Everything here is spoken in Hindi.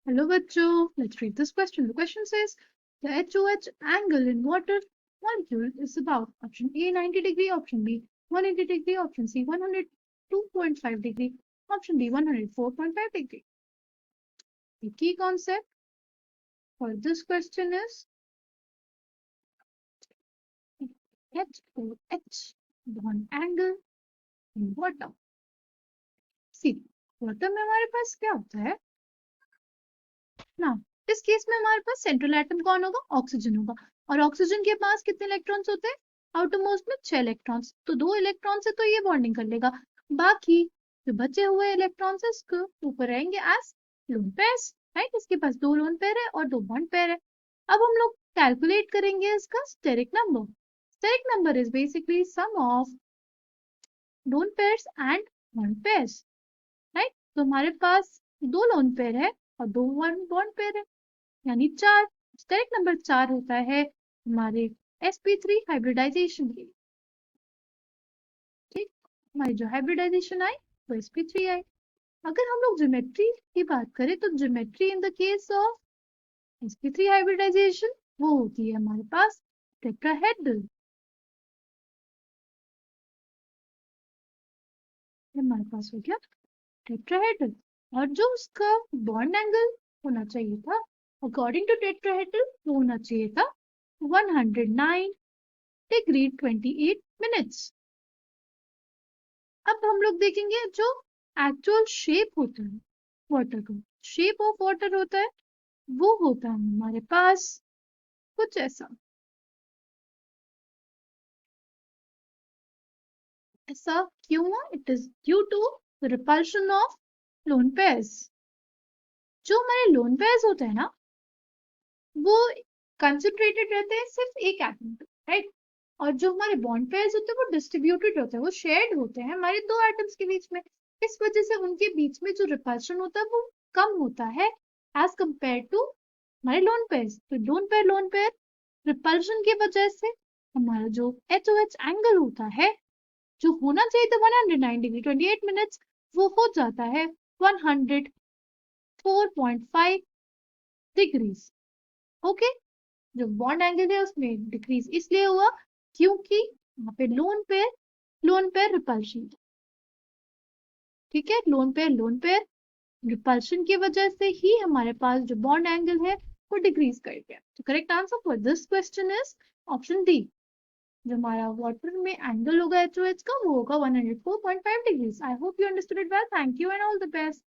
Hello बच्चों, let's read this question. The question says the HOH angle in water molecule is about option A 90 degree, option B 180 degree, option C 102.5 degree, option D 104.5 degree. The key concept for this question is HOH bond angle in water. See, water में हमारे पास क्या होता है ना, इस केस में हमारे पास सेंट्रल एटम कौन होगा, ऑक्सीजन होगा। और ऑक्सीजन के पास कितने इलेक्ट्रॉन्स होते हैं, आउटरमोस्ट में 6 इलेक्ट्रॉन्स, तो 2 इलेक्ट्रॉन से तो ये बॉन्डिंग कर लेगा। बाकी जो बचे हुए इलेक्ट्रॉन्स है इसको ऊपर रहेंगे एज लोन पेयर्स, राइट। इसके पास 2 लोन पेयर है और 2 बॉन्ड पेयर है। अब हम लोग कैलकुलेट करेंगे इसका steric number. Steric number is basically sum of lone pairs and bond pairs, right. तो हमारे पास 2 लोन पेयर है और 2 बॉन्ड पेयर है, यानी 4। स्टेरिक नंबर 4 होता है हमारे sp3 हाइब्रिडाइजेशन के लिए। ठीक, हमारी जो हाइब्रिडाइजेशन आई वो sp3 आई। अगर हम लोग ज्योमेट्री की बात करें तो geometry in the case of sp3 hybridization वो होती है हमारे पास टेट्राहेड्रल। हमारे पास हो गया टेट्राहेड्रल, और जो उसका बॉन्ड एंगल होना चाहिए था अकॉर्डिंग टू टेट्राहेड्रल वो होना चाहिए था 109 डिग्री 28 मिनट्स। अब हम लोग देखेंगे जो एक्चुअल शेप होता है वाटर का, शेप ऑफ वाटर होता है वो होता है हमारे पास कुछ ऐसा। ऐसा क्यों हुआ? It is due to repulsion of lone pairs. जो हमारे लोन पेयर्स होते हैं ना वो कंसंट्रेटेड रहते हैं सिर्फ एक एटम पे, राइट। और जो हमारे बॉन्ड पेयर्स होते हैं वो डिस्ट्रीब्यूटेड होते हैं, वो शेयर्ड होते हैं हमारे 2 एटम्स के बीच में। इस वजह से उनके बीच में जो रिपल्शन होता है वो कम होता है एज कंपेयर टू हमारे लोन पेयर्स। तो लोन पेयर रिपल्शन की वजह से हमारा जो HOH एंगल होता है जो होना चाहिए था 109 डिग्री 28 मिनट्स वो हो जाता है 104.5 डिग्रीज। ओके, जो बॉन्ड एंगल है उसमें डिक्रीज इसलिए हुआ क्योंकि वहां पे लोन पेयर रिपल्शन। ठीक है, लोन पेयर रिपल्शन की वजह से ही हमारे पास जो बॉन्ड एंगल है वो डिक्रीज कर गया। तो correct answer for this question is option D. जो हमारा वाटर में एंगल होगा HOH का वो होगा 104.5 degrees. I hope you understood it well. Thank you and all the best.